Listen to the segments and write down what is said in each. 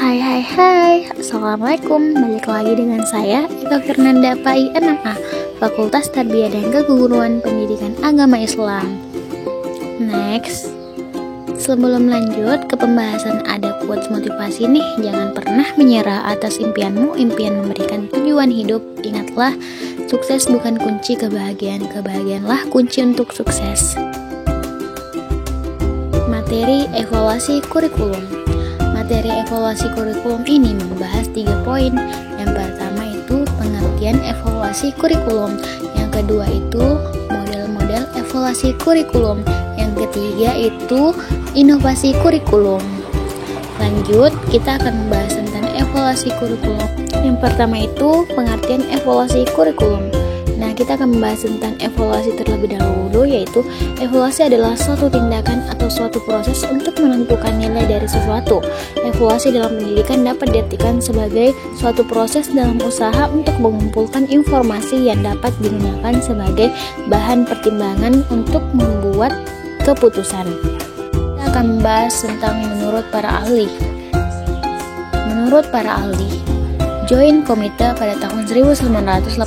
Hai, Assalamualaikum. Balik lagi dengan saya, Eka Fernanda PAI 6A, Fakultas Tarbiyah dan Keguruan Pendidikan Agama Islam. Next, sebelum lanjut ke pembahasan ada quotes motivasi nih, jangan pernah menyerah atas impianmu. Impian memberikan tujuan hidup. Ingatlah, sukses bukan kunci kebahagiaan, kebahagiaanlah kunci untuk sukses. Materi evaluasi kurikulum. Materi evaluasi kurikulum ini membahas 3 poin. Yang pertama itu pengertian evaluasi kurikulum. Yang kedua itu model-model evaluasi kurikulum. Yang ketiga itu inovasi kurikulum. Lanjut, kita akan membahas tentang evaluasi kurikulum. Yang pertama itu pengertian evaluasi kurikulum. Nah, kita akan membahas tentang evaluasi terlebih dahulu, yaitu evaluasi adalah suatu tindakan atau suatu proses untuk menentukan nilai dari sesuatu. Evaluasi dalam pendidikan dapat diartikan sebagai suatu proses dalam usaha untuk mengumpulkan informasi yang dapat digunakan sebagai bahan pertimbangan untuk membuat keputusan. Kita akan membahas tentang menurut para ahli. Menurut para ahli, Joint Committee pada tahun 1981,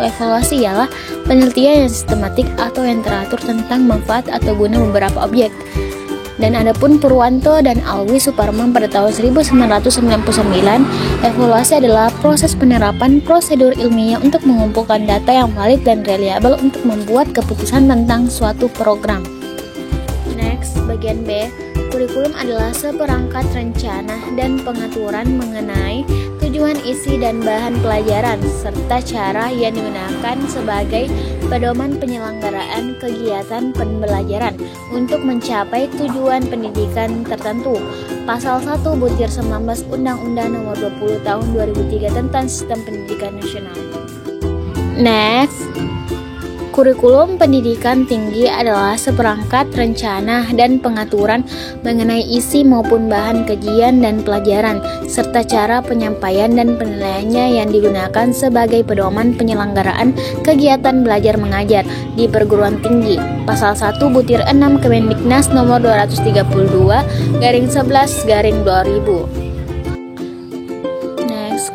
evaluasi ialah penelitian yang sistematik atau yang teratur tentang manfaat atau guna beberapa objek. Dan adapun Purwanto dan Alwi Suparman pada tahun 1999, evaluasi adalah proses penerapan prosedur ilmiah untuk mengumpulkan data yang valid dan reliable untuk membuat keputusan tentang suatu program. Next, bagian B. Kurikulum adalah seperangkat rencana dan pengaturan mengenai tujuan, isi, dan bahan pelajaran, serta cara yang digunakan sebagai pedoman penyelenggaraan kegiatan pembelajaran untuk mencapai tujuan pendidikan tertentu. Pasal 1 butir 19 Undang-Undang Nomor 20 Tahun 2003 tentang Sistem Pendidikan Nasional. Next, kurikulum pendidikan tinggi adalah seperangkat rencana dan pengaturan mengenai isi maupun bahan kajian dan pelajaran, serta cara penyampaian dan penilaiannya yang digunakan sebagai pedoman penyelenggaraan kegiatan belajar mengajar di perguruan tinggi. Pasal 1 butir 6 Kemendiknas Nomor 232/11/2000. Next,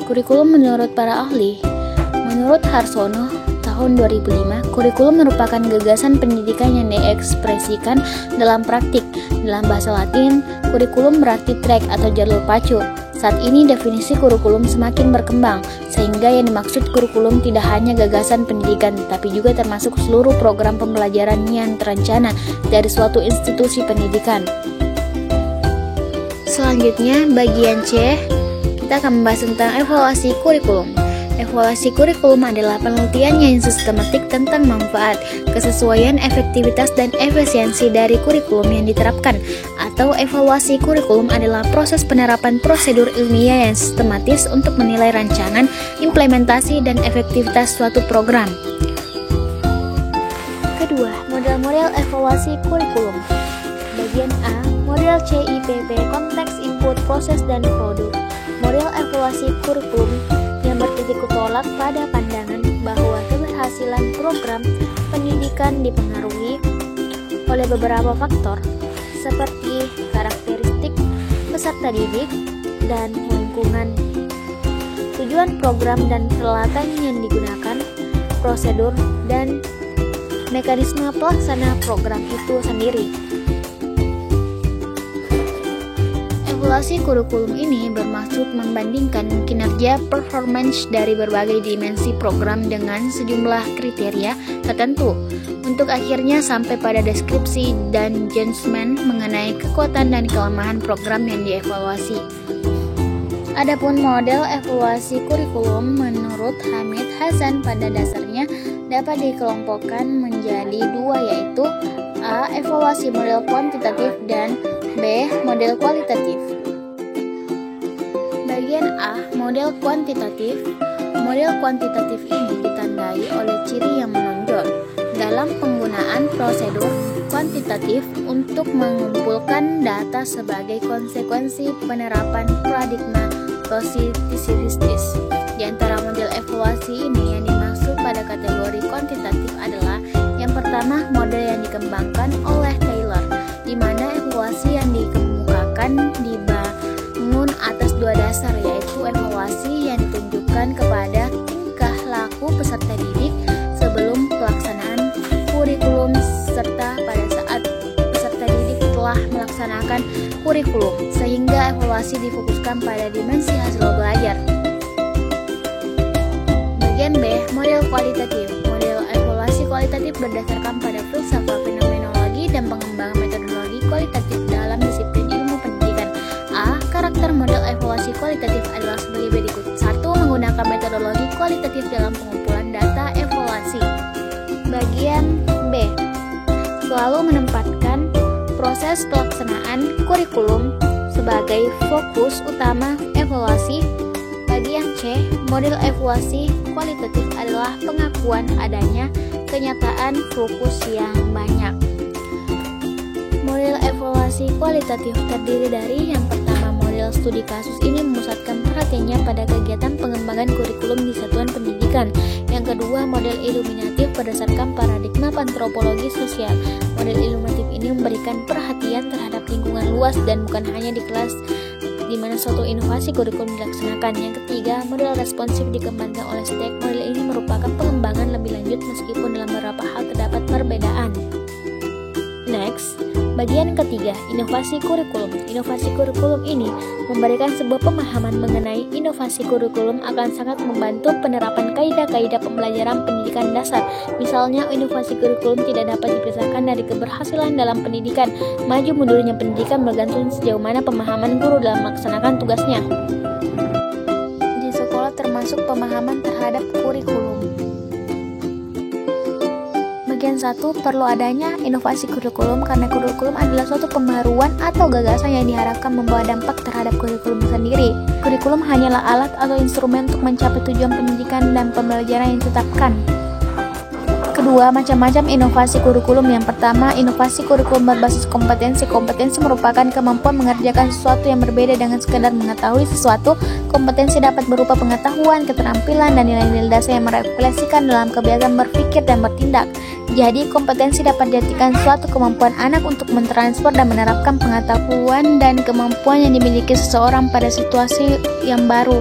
kurikulum menurut para ahli. Menurut Harsono, tahun 2005, kurikulum merupakan gagasan pendidikan yang diekspresikan dalam praktik. Dalam bahasa Latin, kurikulum berarti track atau jalur pacu. Saat ini definisi kurikulum semakin berkembang, sehingga yang dimaksud kurikulum tidak hanya gagasan pendidikan, tapi juga termasuk seluruh program pembelajaran yang terencana dari suatu institusi pendidikan. Selanjutnya, bagian C, kita akan membahas tentang evaluasi kurikulum. Evaluasi kurikulum adalah penelitian yang sistematik tentang manfaat, kesesuaian, efektivitas, dan efisiensi dari kurikulum yang diterapkan. Atau evaluasi kurikulum adalah proses penerapan prosedur ilmiah yang sistematis untuk menilai rancangan, implementasi, dan efektivitas suatu program. Kedua, model-model evaluasi kurikulum. Bagian A, model CIPP, konteks, input, proses, dan produk. Model evaluasi kurikulum yang bertitik tolak pada pandangan bahwa keberhasilan program pendidikan dipengaruhi oleh beberapa faktor seperti karakteristik peserta didik dan lingkungan, tujuan program dan peralatan yang digunakan, prosedur, dan mekanisme pelaksana program itu sendiri. Evaluasi kurikulum ini bermaksud membandingkan kinerja performance dari berbagai dimensi program dengan sejumlah kriteria tertentu untuk akhirnya sampai pada deskripsi dan judgement mengenai kekuatan dan kelemahan program yang dievaluasi. Adapun model evaluasi kurikulum menurut Hamid Hasan pada dasarnya dapat dikelompokkan menjadi 2, yaitu A. Evaluasi model kuantitatif dan B. Model kualitatif. Bagian A. Model kuantitatif. Model kuantitatif ini ditandai oleh ciri yang menonjol dalam penggunaan prosedur kuantitatif untuk mengumpulkan data sebagai konsekuensi penerapan paradigma positivistis. Di antara model evaluasi ini yang dimaksud pada kategori kuantitatif adalah yang pertama, model yang dikembangkan oleh Taylor, di mana evaluasi yang dikemukakan terbangun atas dua dasar, yaitu evaluasi yang ditunjukkan kepada tingkah laku peserta didik sebelum pelaksanaan kurikulum serta pada saat peserta didik telah melaksanakan kurikulum, sehingga evaluasi difokuskan pada dimensi hasil belajar. Bagian B, model kualitatif. Model evaluasi kualitatif berdasarkan pada filsafat fenomenologi dan pengembangan metodologi kualitatif dalam disiplin ilmu pendidikan. A. Karakter model evaluasi kualitatif adalah sebagai berikut. 1. Menggunakan metodologi kualitatif dalam pengumpulan data evaluasi. Bagian B, selalu menempatkan proses pelaksanaan kurikulum sebagai fokus utama evaluasi. Bagian C, model evaluasi kualitatif adalah pengakuan adanya kenyataan fokus yang banyak. Model evaluasi kualitatif terdiri dari yang pertama, model studi kasus ini memusatkan perhatiannya pada kegiatan pengembangan kurikulum di satuan pendidikan. Yang kedua, model iluminatif berdasarkan paradigma antropologi sosial. Model iluminatif ini memberikan perhatian terhadap lingkungan luas dan bukan hanya di kelas di mana suatu inovasi kurikulum dilaksanakan. Yang ketiga, model responsif dikembangkan oleh STEC. Model ini merupakan pengembangan lebih lanjut meskipun dalam beberapa hal terdapat perbedaan. Next, bagian ketiga, inovasi kurikulum. Inovasi kurikulum ini memberikan sebuah pemahaman mengenai inovasi kurikulum akan sangat membantu penerapan kaidah-kaidah pembelajaran pendidikan dasar. Misalnya, inovasi kurikulum tidak dapat dipisahkan dari keberhasilan dalam pendidikan. Maju mundurnya pendidikan bergantung sejauh mana pemahaman guru dalam melaksanakan tugasnya di sekolah, termasuk pemahaman terhadap kurikulum. Bagian 1, perlu adanya inovasi kurikulum karena kurikulum adalah suatu pembaruan atau gagasan yang diharapkan membawa dampak terhadap kurikulum sendiri. Kurikulum hanyalah alat atau instrumen untuk mencapai tujuan pendidikan dan pembelajaran yang ditetapkan. Kedua, macam-macam inovasi kurikulum. Yang pertama, inovasi kurikulum berbasis kompetensi. Kompetensi merupakan kemampuan mengerjakan sesuatu yang berbeda dengan sekedar mengetahui sesuatu. Kompetensi dapat berupa pengetahuan, keterampilan, dan nilai-nilai dasar yang merefleksikan dalam kebiasaan berpikir dan bertindak. Jadi, kompetensi dapat diartikan suatu kemampuan anak untuk mentransfer dan menerapkan pengetahuan dan kemampuan yang dimiliki seseorang pada situasi yang baru.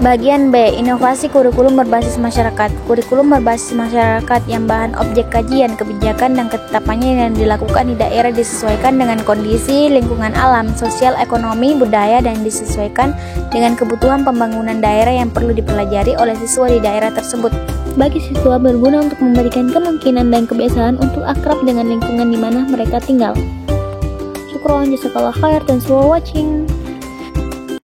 Bagian B, inovasi kurikulum berbasis masyarakat. Kurikulum berbasis masyarakat yang bahan objek kajian, kebijakan, dan ketetapannya yang dilakukan di daerah disesuaikan dengan kondisi lingkungan alam, sosial, ekonomi, budaya, dan disesuaikan dengan kebutuhan pembangunan daerah yang perlu dipelajari oleh siswa di daerah tersebut. Bagi siswa berguna untuk memberikan kemungkinan dan kebiasaan untuk akrab dengan lingkungan di mana mereka tinggal. Syukron, jazakallah khair, thanks for watching.